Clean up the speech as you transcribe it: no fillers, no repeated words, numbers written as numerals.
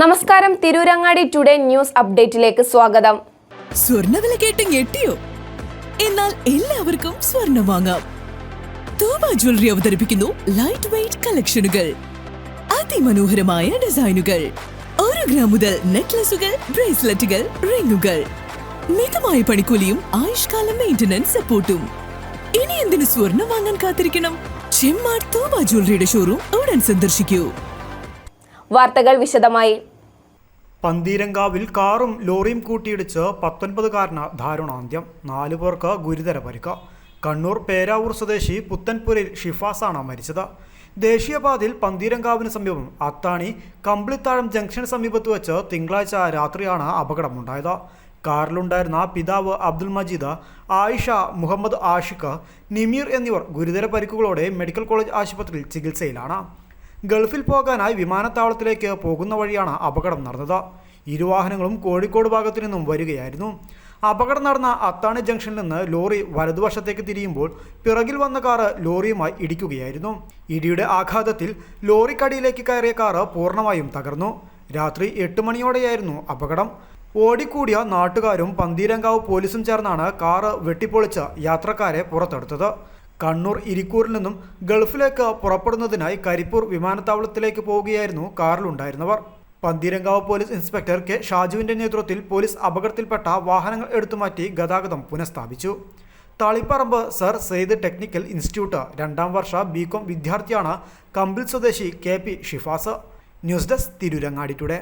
നമസ്കാരം, Tirurangadi today news അപ്ഡേറ്റിലേക്ക് സ്വാഗതം. സ്വർണ്ണവില കേട്ട് ഞെട്ടിയോ? എന്നാൽ എല്ലാവർക്കും സ്വർണ്ണം വാങ്ങാം. തോബ ജ്വല്ലറി അവതരിപ്പിക്കുന്നു ലൈറ്റ് വെയ്റ്റ് കളക്ഷനുകൾ, അതിമനോഹരമായ ഡിസൈനുകൾ, 1 ഗ്രാം മുതൽ നെക്ലസുകൾ, ബ്രേസ്ലെറ്റുകൾ, റിങ്ങുകൾ, മിതമായ പണിക്കൂലിയും ആയുഷ്കാല മെയിന്റനൻസ് സപ്പോർട്ടും. ഇനി എന്തിനു സ്വർണ്ണം വാങ്ങാൻ കാത്തിരിക്കണം? ചെമ്മാട് തോബ ജ്വല്ലറിയുടെ ഷോറൂം ഉടൻ സന്ദർശിക്കൂ. വാർത്തകൾ വിശദമായി. പന്തീരങ്കാവിൽ കാറും ലോറിയും കൂട്ടിയിടിച്ച് 19കാരന് ദാരുണാന്ത്യം. 4 പേർക്ക് ഗുരുതര പരിക്ക്. കണ്ണൂർ പേരാവൂർ സ്വദേശി പുത്തൻപുരയിൽ ഷിഫാസാണ് മരിച്ചത്. ദേശീയപാതയിൽ പന്തീരങ്കാവിന് സമീപം അത്താണി കമ്പിളിത്താഴം ജംഗ്ഷന് സമീപത്ത് വെച്ച് തിങ്കളാഴ്ച രാത്രിയാണ് അപകടമുണ്ടായത്. കാറിലുണ്ടായിരുന്ന പിതാവ് അബ്ദുൽ മജീദ്, ആയിഷ, മുഹമ്മദ് ആഷിഖ്, നിമീർ എന്നിവർ ഗുരുതര പരിക്കുകളോടെ മെഡിക്കൽ കോളേജ് ആശുപത്രിയിൽ ചികിത്സയിലാണ്. ഗൾഫിൽ പോകാനായി വിമാനത്താവളത്തിലേക്ക് പോകുന്ന വഴിയാണ് അപകടം നടന്നത്. ഇരുവാഹനങ്ങളും കോഴിക്കോട് ഭാഗത്തു നിന്നും വരികയായിരുന്നു. അപകടം നടന്ന അത്താണി ജംഗ്ഷനിൽ നിന്ന് ലോറി വലതുവശത്തേക്ക് തിരിയുമ്പോൾ പിറകിൽ വന്ന കാറ് ലോറിയുമായി ഇടിക്കുകയായിരുന്നു. ഇടിയുടെ ആഘാതത്തിൽ ലോറിക്കടിയിലേക്ക് കയറിയ കാറ് പൂർണ്ണമായും തകർന്നു. രാത്രി 8 മണിയോടെയായിരുന്നു അപകടം. ഓടിക്കൂടിയ നാട്ടുകാരും പന്തീരങ്കാവ് പോലീസും ചേർന്നാണ് കാറ് വെട്ടിപ്പൊളിച്ച് യാത്രക്കാരെ പുറത്തെടുത്തത്. കണ്ണൂർ ഇരിക്കൂറിൽ നിന്നും ഗൾഫിലേക്ക് പുറപ്പെടുന്നതിനായി കരിപ്പൂർ വിമാനത്താവളത്തിലേക്ക് പോവുകയായിരുന്നു കാറിലുണ്ടായിരുന്നവർ. പന്തീരങ്കാവ് പോലീസ് ഇൻസ്പെക്ടർ കെ ഷാജുവിൻ്റെ നേതൃത്വത്തിൽ പോലീസ് അപകടത്തിൽപ്പെട്ട വാഹനങ്ങൾ എടുത്തുമാറ്റി ഗതാഗതം പുനഃസ്ഥാപിച്ചു. Taliparamba sir Syed technical institute 2ാം വർഷ ബികോം വിദ്യാർത്ഥിയാണ് കമ്പിൽ സ്വദേശി KP Shifas. News desk, Tirurangadi today.